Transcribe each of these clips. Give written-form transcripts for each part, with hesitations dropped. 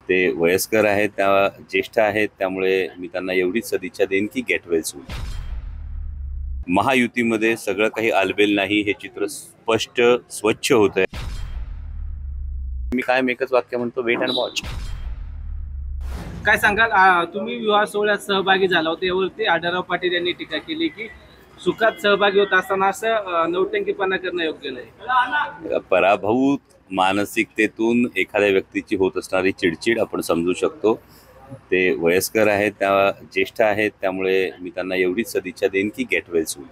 ते वयस्कर आहेत, त्या ज्येष्ठ आहेत, त्यामुळे मी त्यांना एवढीच सदिच्छा देईन की गेट वेल सून. महायुतीमध्ये सगळं काही आलबेल नाही हे चित्र स्पष्ट स्वच्छ होतंय. मी कायम एकच वाक्य म्हणतो, वेट अँड वॉच. काय सांगाल, तुम्ही विवाह सोहळ्यात सहभागी झाला होता, यावरती आढळराव पाटील यांनी टीका केली की सुखात सहभागी होत असताना असं नौटंकीपणा करणं योग्य नाही. पराभूत मानसिकतेतून एखाद्या व्यक्तीची होत असणारी चिडचिड आपण समजू शकतो. ते वयस्कर आहेत, त्या ज्येष्ठ आहेत, त्यामुळे मी त्यांना एवढीच सदिच्छा देईन की गेट वेल सून.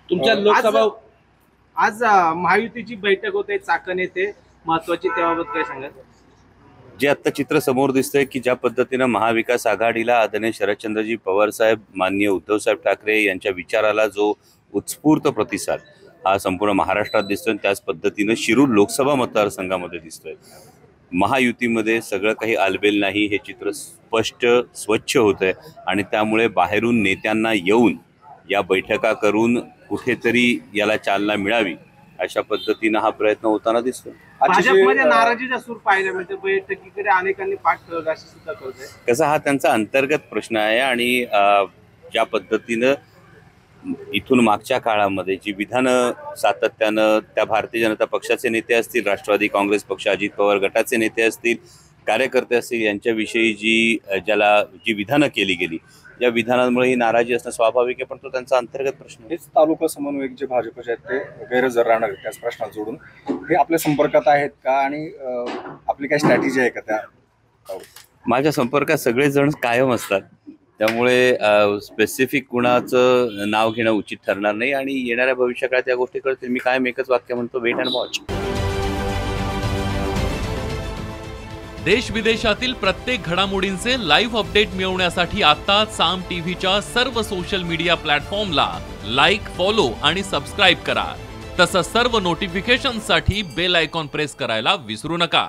तुमच्या लोकसभा आज महायुतीची बैठक होते चाकण येथे, महत्वाची, त्याबाबत काय सांगाल? जे आता चित्र समोर दिसतंय की ज्या पद्धतीनं महाविकास आघाडीला आदरणीय शरदचंद्रजी पवार साहेब, माननीय उद्धवसाहेब ठाकरे यांच्या विचाराला जो उत्स्फूर्त प्रतिसाद हा संपूर्ण महाराष्ट्रात दिसतोय, त्याच पद्धतीनं शिरूर लोकसभा मतदारसंघामध्ये दिसतोय. महायुतीमध्ये सगळं काही आलबेल नाही हे चित्र स्पष्ट स्वच्छ होतंय आणि त्यामुळे बाहेरून नेत्यांना येऊन या बैठका करून कुठेतरी याला चालना मिळावी अशा पद्धतीनं हा प्रयत्न होताना दिसतो. भाजपमध्ये नाराजीचा सूर पाहायला मिळतो, बैठकीकडे अनेकांनी पाठ ठेवला असं सुद्धा कळतंय. कसा हा त्यांचा अंतर्गत प्रश्न आहे आणि ज्या पद्धतीनं इथून मागच्या काळामध्ये जी विधानं सातत्यानं त्या भारतीय जनता पक्षाचे नेते असतील, राष्ट्रवादी काँग्रेस पक्ष, अजित पवार गटाचे नेते असतील, कार्यकर्ते असतील, यांच्याविषयी जी विधानं केली गेली, या विधानांमुळे ही नाराजी असणं स्वाभाविक आहे, पण तो त्यांचा अंतर्गत प्रश्न. हेच तालुका समन्वयक जे भाजपचे आहेत ते गैरहजर राहणार त्याच प्रश्नात जोडून हे आपल्या संपर्कात आहेत का आणि आपली काही स्ट्रॅटेजी आहे का त्या? माझ्या संपर्कात सगळेजण कायम असतात, त्यामुळे स्पेसिफिक कुणाचं नाव घेणं उचित ठरणार नाही आणि येणाऱ्या भविष्यकाळात या गोष्टी कळतील. मी कायम एकच वाक्य म्हणतो, वेट अँड वॉच. देश विदेशातील प्रत्येक घडामोडींचे लाईव्ह अपडेट मिळवण्यासाठी आता साम टीव्हीच्या सर्व सोशल मीडिया प्लॅटफॉर्मला लाईक, फॉलो आणि सबस्क्राईब करा. तसंच सर्व नोटिफिकेशनसाठी बेल आयकॉन प्रेस करायला विसरू नका.